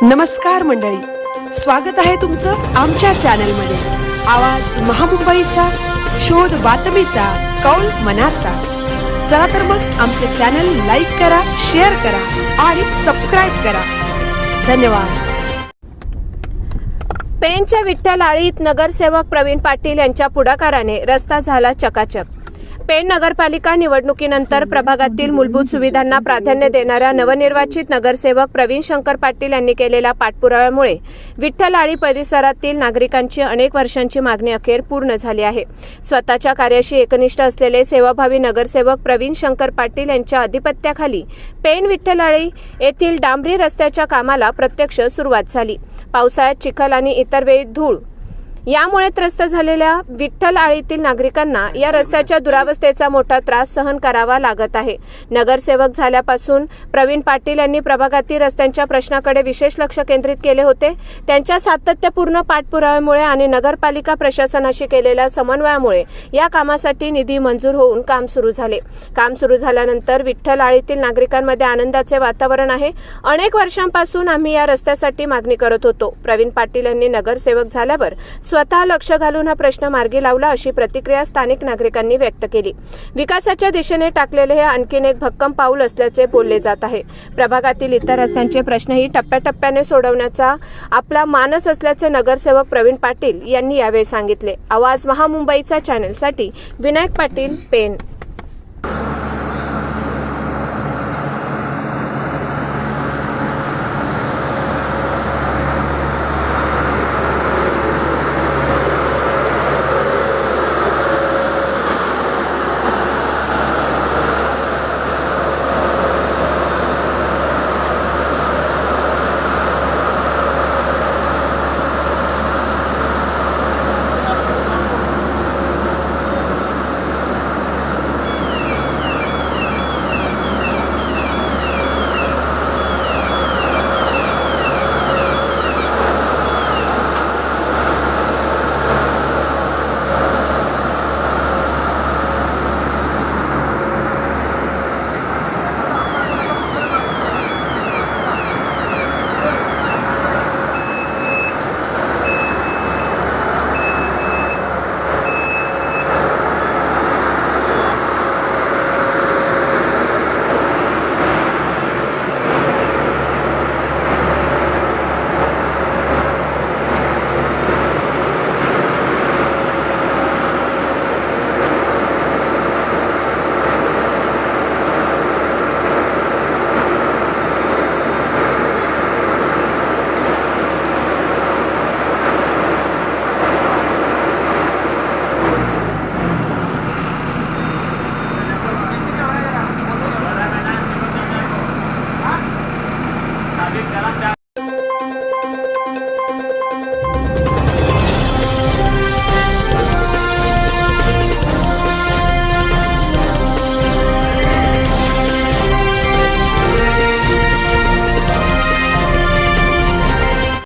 नमस्कार मंडळी, स्वागत आहे तुमचं आमच्या चॅनलमध्ये। आवाज महामुंबईचा, शोध बातमीचा, कौल मनाचा। चला तर मग आमचे चॅनल लाईक करा, शेअर करा आणि सबस्क्राइब करा। धन्यवाद। पेणच्या विठ्ठल आळीत नगरसेवक प्रवीण पाटील यांच्या पुढाकाराने रस्ता झाला चकाचक। पेण नगरपालिका निवडणुकीनंतर प्रभागातील मूलभूत सुविधांना प्राधान्य देणाऱ्या नवनिर्वाचित नगरसेवक प्रवीण शंकर पाटील यांनी केलेल्या पाठपुराव्यामुळे विठ्ठल आळी परिसरातील नागरिकांची अनेक वर्षांची मागणी अखेर पूर्ण झाली आहे। स्वतःच्या कार्याशी एकनिष्ठ असलेले सेवाभावी नगरसेवक प्रवीण शंकर पाटील यांच्या अधिपत्याखाली पेण विठ्ठल आळी येथील डांबरी रस्त्याच्या कामाला प्रत्यक्ष सुरुवात झाली। पावसाळ्यात चिखल आणि इतर वेळी धूळ यामुळे त्रस्त झालेल्या विठ्ठल आळीतील नागरिकांना या रस्त्याच्या दुरावस्थेचा मोठा त्रास सहन करावा लागत आहे। नगरसेवक झाल्यापासून प्रवीण पाटील यांनी प्रभागातील रस्त्यांच्या प्रश्नाकडे विशेष लक्ष केंद्रित केले होते। त्यांच्या सातत्यपूर्ण पाठपुराव्यामुळे आणि नगरपालिका प्रशासनाशी केलेल्या समन्वयामुळे या कामासाठी निधी मंजूर होऊन काम सुरू झाले। काम सुरू झाल्यानंतर विठ्ठल आळीतील नागरिकांमध्ये आनंदाचे वातावरण आहे। अनेक वर्षांपासून आम्ही या रस्त्यासाठी मागणी करत होतो। प्रवीण पाटील यांनी नगरसेवक झाल्यावर स्वतः लक्ष घालून हा प्रश्न मार्गी लावला, अशी प्रतिक्रिया स्थानिक नागरिकांनी व्यक्त केली। विकासाच्या दिशेने टाकलेले हे आणखीन एक भक्कम पाऊल असल्याचे बोलले जात आहे। प्रभागातील इतर रस्त्यांचे प्रश्नही टप्प्याटप्प्याने सोडवण्याचा आपला मानस असल्याचे नगरसेवक प्रवीण पाटील यांनी यावेळी सांगितले। आवाज महामुंबईचा चॅनलसाठी विनायक पाटील, पेण।